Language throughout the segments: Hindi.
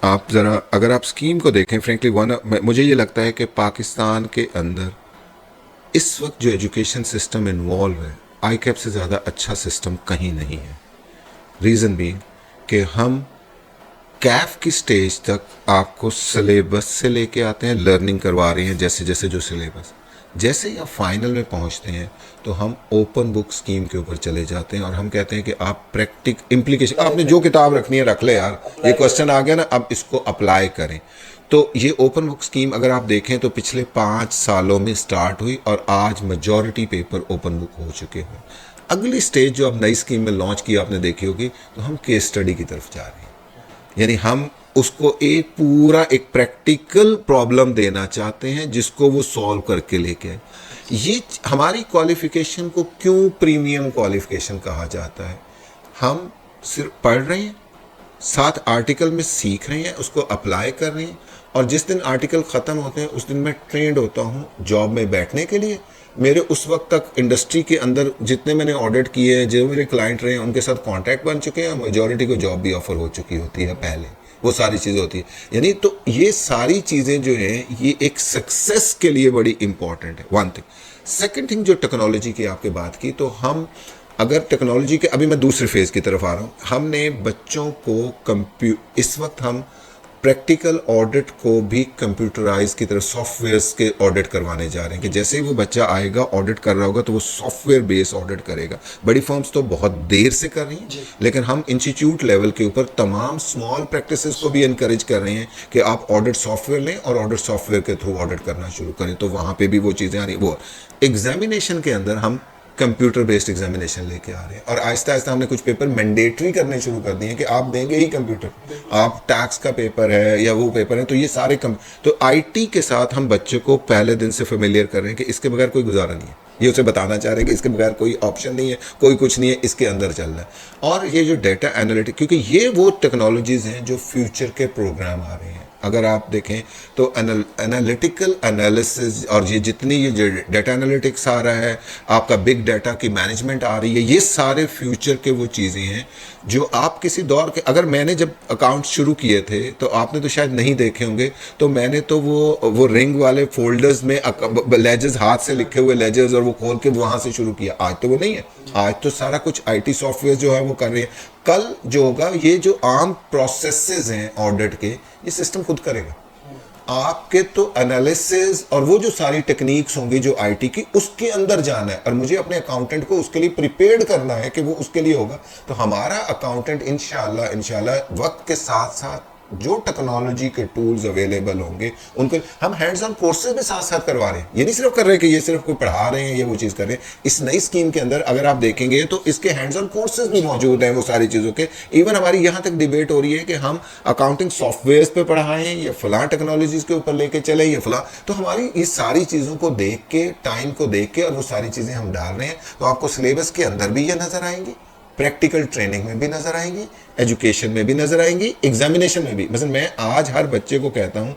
आप ज़रा अगर आप स्कीम को देखें फ्रेंकली वन मुझे ये लगता है कि पाकिस्तान के अंदर इस वक्त जो एजुकेशन सिस्टम इन्वॉल्व है आई कैप से ज़्यादा अच्छा सिस्टम कहीं नहीं है। रीज़न बीइंग कि हम कैफ की स्टेज तक आपको सिलेबस से लेके आते हैं, लर्निंग करवा रहे हैं जैसे जैसे जो सिलेबस, जैसे ही आप फाइनल में पहुंचते हैं तो हम ओपन बुक स्कीम के ऊपर चले जाते हैं और हम कहते हैं कि आप प्रैक्टिक इम्प्लीकेशन, आपने जो किताब रखनी है रख ले यार, ये क्वेश्चन आ गया ना, अब इसको अप्लाई करें। तो ये ओपन बुक स्कीम अगर आप देखें तो पिछले 5 सालों में स्टार्ट हुई और आज मेजॉरिटी पेपर ओपन बुक हो चुके हैं। अगली स्टेज जो अब नई स्कीम में लॉन्च की आपने देखी होगी, तो हम केस स्टडी की तरफ जा रहे हैं, यानी हम उसको एक पूरा एक प्रैक्टिकल प्रॉब्लम देना चाहते हैं जिसको वो सॉल्व करके लेके आए। ये हमारी क्वालिफिकेशन को क्यों प्रीमियम क्वालिफिकेशन कहा जाता है? हम सिर्फ पढ़ रहे हैं, 7 आर्टिकल में सीख रहे हैं, उसको अप्लाई कर रहे हैं, और जिस दिन आर्टिकल ख़त्म होते हैं उस दिन मैं ट्रेंड होता हूँ जॉब में बैठने के लिए। मेरे उस वक्त तक इंडस्ट्री के अंदर जितने मैंने ऑडिट किए हैं, जो मेरे क्लाइंट रहे हैं, उनके साथ कॉन्ट्रैक्ट बन चुके हैं, मेजॉरिटी को जॉब भी ऑफर हो चुकी होती है पहले, वो सारी चीज़ें होती है। यानी तो ये सारी चीज़ें जो हैं ये एक सक्सेस के लिए बड़ी इंपॉर्टेंट है, वन थिंग। सेकेंड थिंग, जो टेक्नोलॉजी की आपके बात की, तो हम अगर टेक्नोलॉजी के, अभी मैं दूसरे फेज़ की तरफ आ रहा हूँ, हमने बच्चों को इस वक्त हम प्रैक्टिकल ऑडिट को भी कंप्यूटराइज की तरह सॉफ्टवेयर्स के ऑडिट करवाने जा रहे हैं कि जैसे ही वो बच्चा आएगा ऑडिट कर रहा होगा तो वो सॉफ्टवेयर बेस्ड ऑडिट करेगा। बड़ी फर्म्स तो बहुत देर से कर रही हैं, लेकिन हम इंस्टीट्यूट लेवल के ऊपर तमाम स्मॉल प्रैक्टिसेस को भी इनकरेज कर रहे हैं कि आप ऑडिट सॉफ्टवेयर लें और ऑडिट सॉफ्टवेयर के थ्रू ऑडिट करना शुरू करें। तो वहाँ पे भी वो चीज़ें आ रही। वो एग्जामिनेशन के अंदर हम कंप्यूटर बेस्ड एग्जामिनेशन लेके आ रहे हैं, और आहिस्ता आहिस्ता हमने कुछ पेपर मैंडेटरी करने शुरू कर दिए हैं कि आप देंगे ही कंप्यूटर। आप टैक्स का पेपर है या वो पेपर है, तो ये सारे तो आईटी के साथ हम बच्चे को पहले दिन से फेमिलियर कर रहे हैं कि इसके बगैर कोई गुजारा नहीं है। ये उसे बताना चाह रहे हैं कि इसके बगैर कोई ऑप्शन नहीं है, कोई कुछ नहीं है, इसके अंदर चल रहा है। और ये जो डेटा एनालिटिक, क्योंकि ये वो टेक्नोलॉजीज़ हैं जो फ्यूचर के प्रोग्राम आ रहे हैं। अगर आप देखें तो एनालिटिकल एनालिसिस और ये जितनी ये डेटा एनालिटिक्स आ रहा है, आपका बिग डाटा की मैनेजमेंट आ रही है, ये सारे फ्यूचर के वो चीज़ें हैं जो आप किसी दौर के, अगर मैंने जब अकाउंट शुरू किए थे तो आपने तो शायद नहीं देखे होंगे, तो मैंने तो वो रिंग वाले फोल्डर्स में लेजर्स, हाथ से लिखे हुए लेजर्स, और वो खोल के वहाँ से शुरू किया। आज तो वो नहीं है, आज तो सारा कुछ आईटी सॉफ्टवेयर जो है वो कर रही है। कल जो होगा, ये जो आम प्रोसेसेस हैं ऑडिट के, ये सिस्टम खुद करेगा। आपके तो एनालिसिस और वो जो सारी टेक्निक्स होंगी जो आईटी की, उसके अंदर जाना है, और मुझे अपने अकाउंटेंट को उसके लिए प्रिपेयर्ड करना है कि वो उसके लिए होगा। तो हमारा अकाउंटेंट इंशाल्लाह वक्त के साथ साथ जो टेक्नोलॉजी के टूल्स अवेलेबल होंगे उनको हम हैंड्स ऑन कोर्सेज में साथ साथ करवा रहे हैं। ये नहीं सिर्फ कर रहे हैं कि ये सिर्फ कोई पढ़ा रहे हैं या वो चीज़ कर रहे हैं। इस नई स्कीम के अंदर अगर आप देखेंगे तो इसके हैंड्स ऑन कोर्सेज भी मौजूद हैं, वो सारी चीज़ों के। इवन हमारी यहाँ तक डिबेट हो रही है कि हम अकाउंटिंग सॉफ्टवेयर पे पढ़ाएं या फलां टेक्नोलॉजीज के ऊपर लेके चले या फलां। तो हमारी इस सारी चीज़ों को देख के, टाइम को देख के, और वो सारी चीज़ें हम डाल रहे हैं, तो आपको सिलेबस के अंदर भी ये नजर आएंगी, प्रैक्टिकल ट्रेनिंग में भी नजर आएंगी, एजुकेशन में भी नजर आएंगी, एग्जामिनेशन में भी। मतलब मैं आज हर बच्चे को कहता हूँ,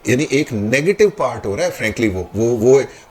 यानी एक नेगेटिव पार्ट हो रहा है फ्रैंकली, वो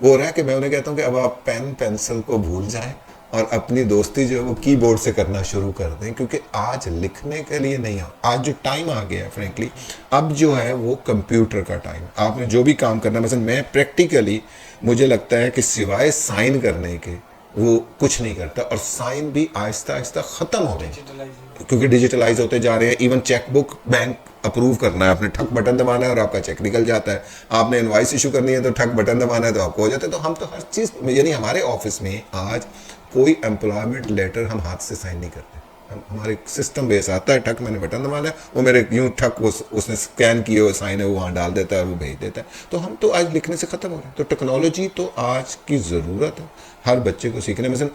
हो रहा है कि मैं उन्हें कहता हूँ कि अब आप पेन पेंसिल को भूल जाएं और अपनी दोस्ती जो है वो कीबोर्ड से करना शुरू कर दें, क्योंकि आज लिखने के लिए नहीं है। आज जो टाइम आ गया है फ्रैंकली, अब जो है वो कंप्यूटर का टाइम। आपने जो भी काम करना, मतलब मैं प्रैक्टिकली, मुझे लगता है कि सिवाय साइन करने के वो कुछ नहीं करता, और साइन भी आहिस्ता आहिस्ता ख़त्म हो रहे हैं क्योंकि डिजिटलाइज होते जा रहे हैं। इवन चेकबुक बैंक अप्रूव करना है, आपने ठक बटन दबाना है और आपका चेक निकल जाता है। आपने इनवॉइस इशू करनी है तो ठक बटन दबाना है तो आपको हो जाता है। तो हम तो हर चीज़, यानी हमारे ऑफिस में आज कोई एम्प्लॉयमेंट लेटर हम हाथ से साइन नहीं करते। हमारे सिस्टम बेस आता है, ठक मैंने बटन दबाना है, वो मेरे यूँ ठक उसने स्कैन किए हुए साइन है वो वहाँ डाल देता है और वो भेज देता है। तो हम तो आज लिखने से ख़त्म हो रहे हैं। तो टेक्नोलॉजी तो आज की ज़रूरत है हर बच्चे को सीखने में।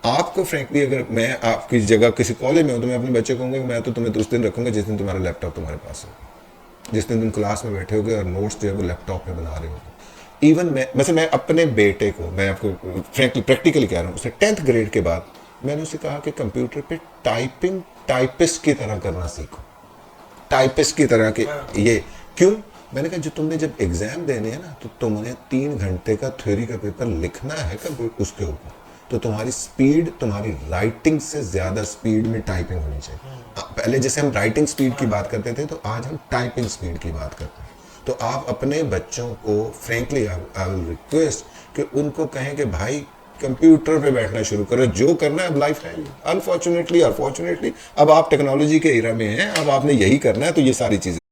आपको फ्रैंकली अगर मैं आपकी जगह किसी कॉलेज में हूँ तो मैं अपने बच्चे को कहूँगा कि मैं तो तुम्हें उस दिन रखूँगा जिस दिन तुम्हारा लैपटॉप तुम्हारे पास होगा, जिस दिन तुम क्लास में बैठे होगे और नोट्स जो है वो लैपटॉप में बना रहे होगे। इवन मैं अपने बेटे को, मैं आपको फ्रैंकली प्रैक्टिकली कह रहा हूँ, उसे 10th ग्रेड के बाद मैंने उसे कहा कि कंप्यूटर पे टाइपिंग टाइपिस्ट की तरह करना सीखो, टाइपिस्ट की तरह के। ये क्यों? मैंने कहा जो तुमने जब एग्जाम देने हैं ना, तो तुमने 3 घंटे का थ्योरी का पेपर लिखना है उसके ऊपर, तो तुम्हारी स्पीड तुम्हारी राइटिंग से ज़्यादा स्पीड में टाइपिंग होनी चाहिए। पहले जैसे हम राइटिंग स्पीड की बात करते थे, तो आज हम टाइपिंग स्पीड की बात करते हैं। तो आप अपने बच्चों को फ्रेंकली आई विल रिक्वेस्ट कि उनको कहें कि भाई कंप्यूटर पे बैठना शुरू करो, जो करना है अब लाइफ है। अनफॉर्चुनेटली अब आप टेक्नोलॉजी के एरा में हैं, अब आपने यही करना है, तो ये सारी चीज़ें